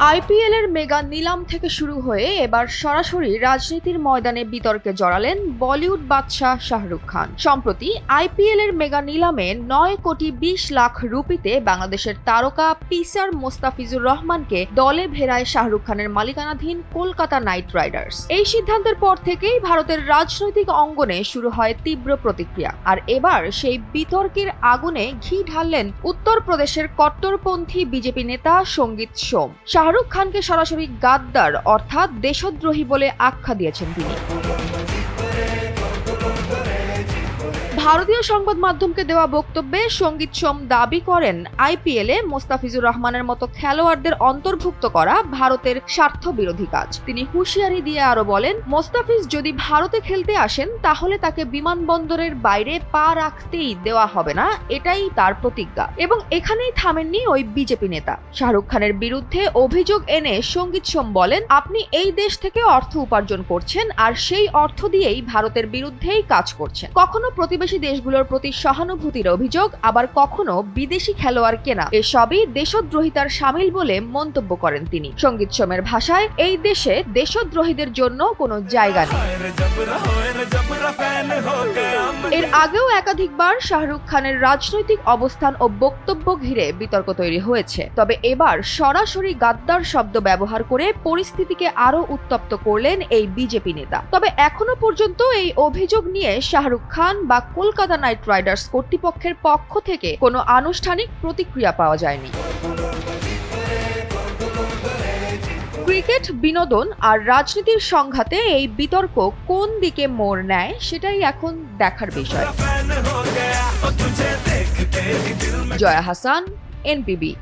IPL এর mega নিলাম থেকে শুরু হয়ে এবার সরাসরি রাজনীতির ময়দানে বিতর্কে জড়ালেন বলিউড বাদশা শাহরুখ খান। সম্প্রতি আইপিএল এর মেগা নিলামে 9,20,00,000 রুপিতে বাংলাদেশের তারকা পিসার মোস্তাফিজুর রহমানকে দলে ভেড়ায় শাহরুখ খানের মালিকানাধীন কলকাতা নাইট রাইডার্স। এই সিদ্ধান্তের পর থেকেই ভারতের রাজনৈতিক অঙ্গনে শুরু হয় তীব্র প্রতিক্রিয়া। আর এবার সেই বিতর্কের আগুনে ঘি ঢাললেন উত্তরপ্রদেশের কট্টরপন্থী বিজেপি নেতা সঙ্গীত সোম। শাহরুখ খানকে সরাসরি গাদ্দার অর্থাৎ দেশদ্রোহী বলে আখ্যা দিয়েছেন তিনি। ভারতীয় সংবাদ মাধ্যমকে দেওয়া বক্তব্যে সঙ্গীত সোম দাবি করেন, আইপিএলে মোস্তাফিজুর রহমানের মতো খেলোয়াড়দের অন্তর্ভুক্ত করা ভারতের স্বার্থ বিরোধী কাজ। তিনি হুঁশিয়ারি দিয়ে আরো বলেন, মোস্তাফিজ যদি ভারতে খেলতে আসেন তাহলে তাকে বিমানবন্দরের বাইরে পা রাখতেই দেওয়া হবে না, এটাই তার প্রতিজ্ঞা। এবং এখানেই থামেননি ওই বিজেপি নেতা। শাহরুখ খানের বিরুদ্ধে অভিযোগ এনে সঙ্গীত সোম বলেন, আপনি এই দেশ থেকে অর্থ উপার্জন করছেন আর সেই অর্থ দিয়েই ভারতের বিরুদ্ধেই কাজ করছেন। কখনো প্রতিবেশী দেশগুলোর প্রতি সহানুভূতির অভিযোগ, আবার কখনো বিদেশি খেলোয়াড় কেনা, এসবই দেশদ্রোহিতার শামিল বলে মন্তব্য করেন তিনি। সঙ্গীত সোমের ভাষায়, এই দেশে দেশদ্রোহীদের জন্য কোনো জায়গা নেই। এর আগেও একাধিকবার শাহরুখ খানের রাজনৈতিক অবস্থান ও বক্তব্য ঘিরে বিতর্ক তৈরি হয়েছে। তবে এবার সরাসরি গাদ্দার শব্দ ব্যবহার করে পরিস্থিতিকে আরো উত্তপ্ত করলেন এই বিজেপি নেতা। তবে এখনো পর্যন্ত এই অভিযোগ নিয়ে শাহরুখ খান বা কলকাতা নাইট রাইডার্স কর্তৃপক্ষের পক্ষ থেকে কোনো আনুষ্ঠানিক প্রতিক্রিয়া পাওয়া যায়নি। ক্রিকেট, বিনোদন আর রাজনীতির সংঘাতে এই বিতর্ক কোন দিকে মোড় নেয় সেটাই এখন দেখার বিষয়। জয়া হাসান, এনপিবি।